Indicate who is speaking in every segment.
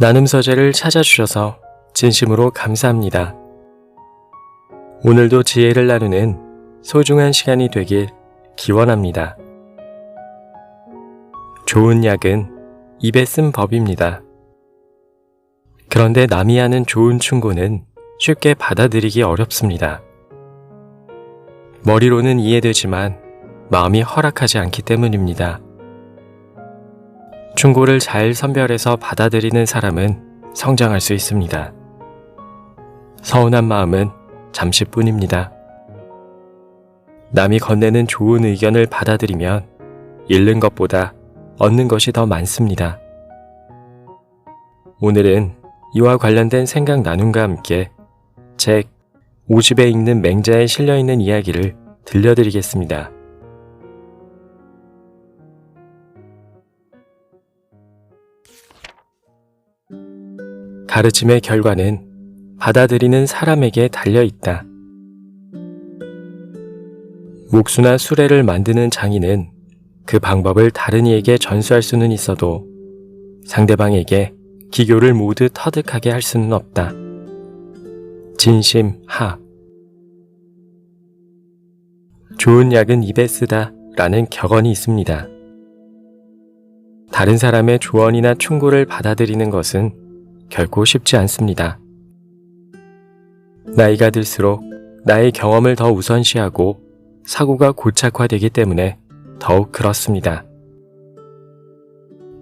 Speaker 1: 나눔 서재를 찾아주셔서 진심으로 감사합니다. 오늘도 지혜를 나누는 소중한 시간이 되길 기원합니다. 좋은 약은 입에 쓴 법입니다. 그런데 남이 하는 좋은 충고는 쉽게 받아들이기 어렵습니다. 머리로는 이해되지만 마음이 허락하지 않기 때문입니다. 충고를 잘 선별해서 받아들이는 사람은 성장할 수 있습니다. 서운한 마음은 잠시뿐입니다. 남이 건네는 좋은 의견을 받아들이면 잃는 것보다 얻는 것이 더 많습니다. 오늘은 이와 관련된 생각 나눔과 함께 책 50에 읽는 맹자에 실려있는 이야기를 들려드리겠습니다. 가르침의 결과는 받아들이는 사람에게 달려있다. 묵수나 수레를 만드는 장인은 그 방법을 다른 이에게 전수할 수는 있어도 상대방에게 기교를 모두 터득하게 할 수는 없다. 진심 하. 좋은 약은 입에 쓰다 라는 격언이 있습니다. 다른 사람의 조언이나 충고를 받아들이는 것은 결코 쉽지 않습니다. 나이가 들수록 나의 경험을 더 우선시하고 사고가 고착화되기 때문에 더욱 그렇습니다.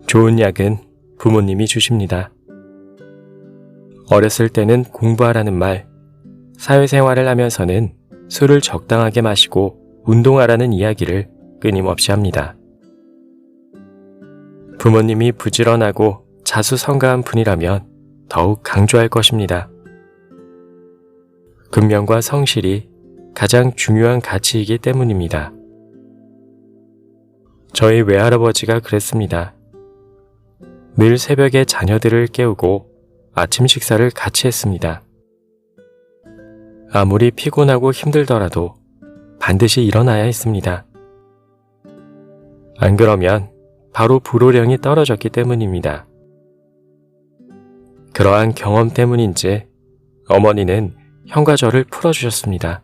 Speaker 1: 좋은 약은 부모님이 주십니다. 어렸을 때는 공부하라는 말, 사회생활을 하면서는 술을 적당하게 마시고 운동하라는 이야기를 끊임없이 합니다. 부모님이 부지런하고 자수성가한 분이라면 더욱 강조할 것입니다. 근면과 성실이 가장 중요한 가치이기 때문입니다. 저희 외할아버지가 그랬습니다. 늘 새벽에 자녀들을 깨우고 아침 식사를 같이 했습니다. 아무리 피곤하고 힘들더라도 반드시 일어나야 했습니다. 안 그러면 바로 불호령이 떨어졌기 때문입니다. 그러한 경험 때문인지 어머니는 형과 저를 풀어주셨습니다.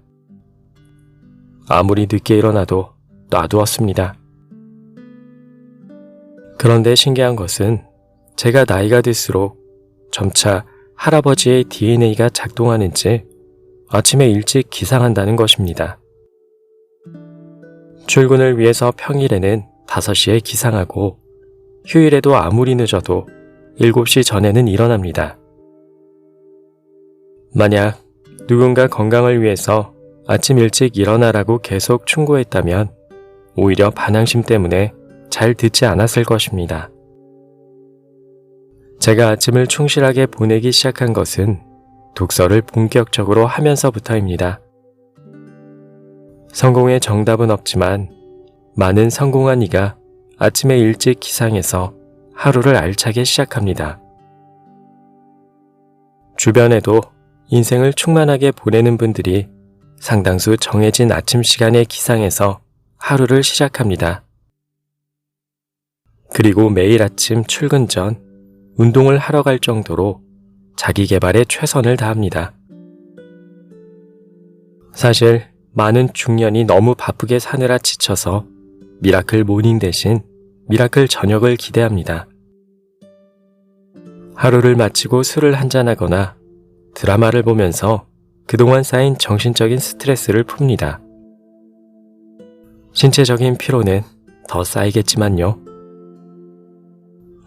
Speaker 1: 아무리 늦게 일어나도 놔두었습니다. 그런데 신기한 것은 제가 나이가 들수록 점차 할아버지의 DNA가 작동하는지 아침에 일찍 기상한다는 것입니다. 출근을 위해서 평일에는 5시에 기상하고 휴일에도 아무리 늦어도 7시 전에는 일어납니다. 만약 누군가 건강을 위해서 아침 일찍 일어나라고 계속 충고했다면 오히려 반항심 때문에 잘 듣지 않았을 것입니다. 제가 아침을 충실하게 보내기 시작한 것은 독서를 본격적으로 하면서부터입니다. 성공의 정답은 없지만 많은 성공한 이가 아침에 일찍 기상해서 하루를 알차게 시작합니다. 주변에도 인생을 충만하게 보내는 분들이 상당수 정해진 아침 시간에 기상해서 하루를 시작합니다. 그리고 매일 아침 출근 전 운동을 하러 갈 정도로 자기 개발에 최선을 다합니다. 사실 많은 중년이 너무 바쁘게 사느라 지쳐서 미라클 모닝 대신 미라클 저녁을 기대합니다. 하루를 마치고 술을 한잔하거나 드라마를 보면서 그동안 쌓인 정신적인 스트레스를 풉니다. 신체적인 피로는 더 쌓이겠지만요.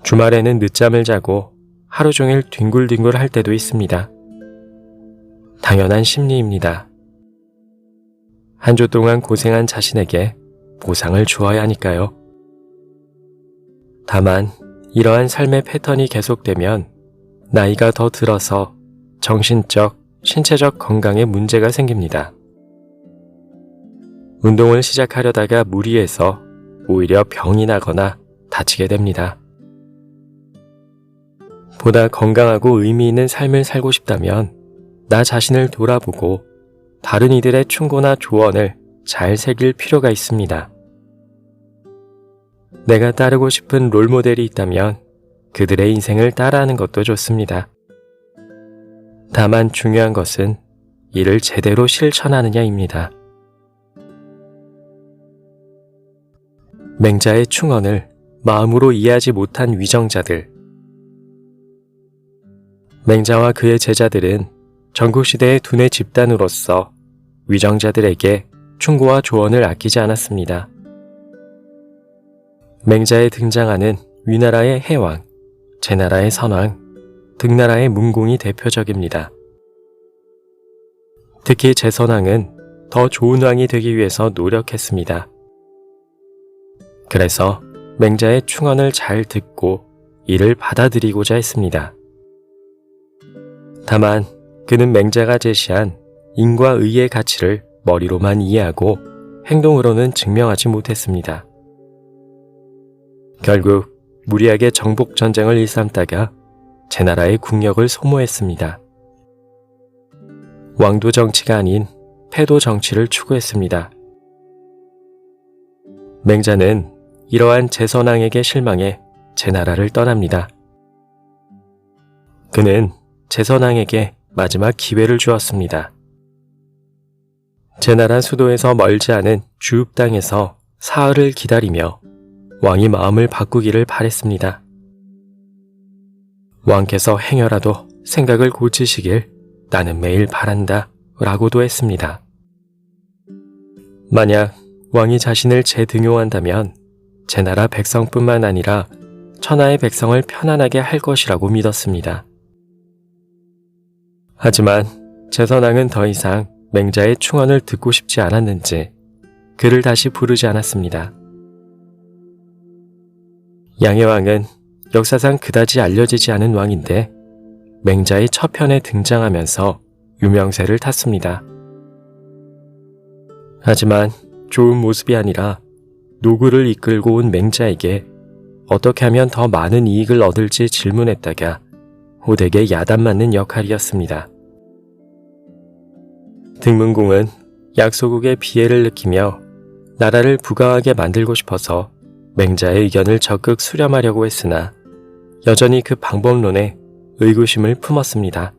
Speaker 1: 주말에는 늦잠을 자고 하루 종일 뒹굴뒹굴 할 때도 있습니다. 당연한 심리입니다. 한 주 동안 고생한 자신에게 보상을 주어야 하니까요. 다만 이러한 삶의 패턴이 계속되면 나이가 더 들어서 정신적, 신체적 건강에 문제가 생깁니다. 운동을 시작하려다가 무리해서 오히려 병이 나거나 다치게 됩니다. 보다 건강하고 의미 있는 삶을 살고 싶다면 나 자신을 돌아보고 다른 이들의 충고나 조언을 잘 새길 필요가 있습니다. 내가 따르고 싶은 롤모델이 있다면 그들의 인생을 따라하는 것도 좋습니다. 다만 중요한 것은 이를 제대로 실천하느냐입니다. 맹자의 충언을 마음으로 이해하지 못한 위정자들. 맹자와 그의 제자들은 전국시대의 두뇌 집단으로서 위정자들에게 충고와 조언을 아끼지 않았습니다. 맹자에 등장하는 위나라의 해왕, 제나라의 선왕, 등나라의 문공이 대표적입니다. 특히 제선왕은 더 좋은 왕이 되기 위해서 노력했습니다. 그래서 맹자의 충언을 잘 듣고 이를 받아들이고자 했습니다. 다만 그는 맹자가 제시한 인과 의의 가치를 머리로만 이해하고 행동으로는 증명하지 못했습니다. 결국 무리하게 정복전쟁을 일삼다가 제나라의 국력을 소모했습니다. 왕도 정치가 아닌 패도 정치를 추구했습니다. 맹자는 이러한 제선왕에게 실망해 제나라를 떠납니다. 그는 제선왕에게 마지막 기회를 주었습니다. 제나라 수도에서 멀지 않은 주읍 땅에서 사흘을 기다리며 왕이 마음을 바꾸기를 바랬습니다. 왕께서 행여라도 생각을 고치시길 나는 매일 바란다 라고도 했습니다. 만약 왕이 자신을 재등용한다면 제나라 백성뿐만 아니라 천하의 백성을 편안하게 할 것이라고 믿었습니다. 하지만 제선왕은 더 이상 맹자의 충언을 듣고 싶지 않았는지 그를 다시 부르지 않았습니다. 양해왕은 역사상 그다지 알려지지 않은 왕인데 맹자의 첫 편에 등장하면서 유명세를 탔습니다. 하지만 좋은 모습이 아니라 노구를 이끌고 온 맹자에게 어떻게 하면 더 많은 이익을 얻을지 질문했다가 호되게 야단맞는 역할이었습니다. 등문공은 약소국의 피해를 느끼며 나라를 부강하게 만들고 싶어서 맹자의 의견을 적극 수렴하려고 했으나 여전히 그 방법론에 의구심을 품었습니다.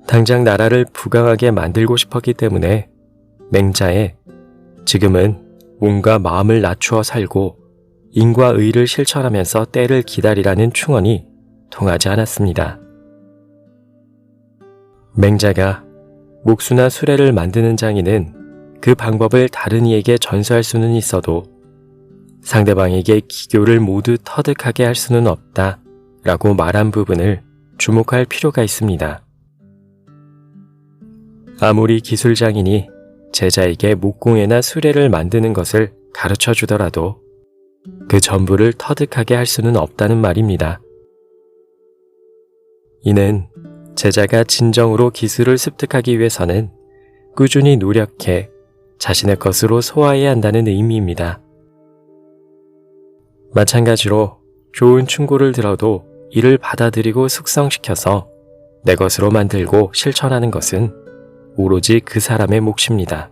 Speaker 1: 당장 나라를 부강하게 만들고 싶었기 때문에 맹자의 지금은 몸과 마음을 낮추어 살고 인과 의를 실천하면서 때를 기다리라는 충언이 통하지 않았습니다. 맹자가 목수나 수레를 만드는 장인은 그 방법을 다른 이에게 전수할 수는 있어도 상대방에게 기교를 모두 터득하게 할 수는 없다 라고 말한 부분을 주목할 필요가 있습니다. 아무리 기술장인이 제자에게 목공예나 수레를 만드는 것을 가르쳐 주더라도 그 전부를 터득하게 할 수는 없다는 말입니다. 이는 제자가 진정으로 기술을 습득하기 위해서는 꾸준히 노력해 자신의 것으로 소화해야 한다는 의미입니다. 마찬가지로 좋은 충고를 들어도 이를 받아들이고 숙성시켜서 내 것으로 만들고 실천하는 것은 오로지 그 사람의 몫입니다.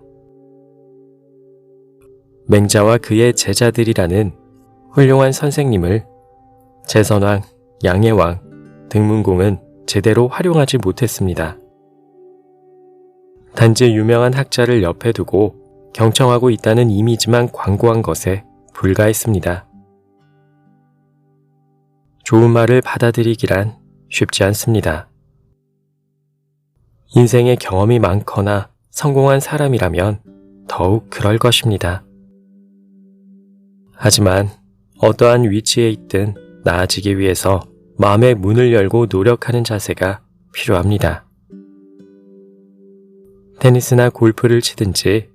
Speaker 1: 맹자와 그의 제자들이라는 훌륭한 선생님을 제선왕, 양해왕, 등문공은 제대로 활용하지 못했습니다. 단지 유명한 학자를 옆에 두고 경청하고 있다는 이미지만 광고한 것에 불과했습니다. 좋은 말을 받아들이기란 쉽지 않습니다. 인생의 경험이 많거나 성공한 사람이라면 더욱 그럴 것입니다. 하지만 어떠한 위치에 있든 나아지기 위해서 마음의 문을 열고 노력하는 자세가 필요합니다. 테니스나 골프를 치든지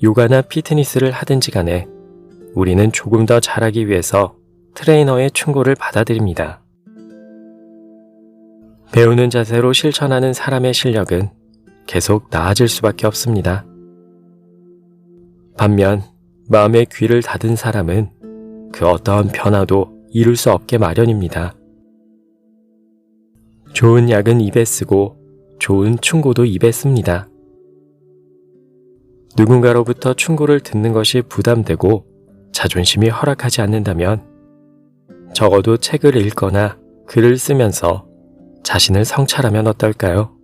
Speaker 1: 요가나 피트니스를 하든지 간에 우리는 조금 더 잘하기 위해서 트레이너의 충고를 받아들입니다. 배우는 자세로 실천하는 사람의 실력은 계속 나아질 수밖에 없습니다. 반면 마음의 귀를 닫은 사람은 그 어떠한 변화도 이룰 수 없게 마련입니다. 좋은 약은 입에 쓰고 좋은 충고도 입에 씁니다. 누군가로부터 충고를 듣는 것이 부담되고 자존심이 허락하지 않는다면 적어도 책을 읽거나 글을 쓰면서 자신을 성찰하면 어떨까요?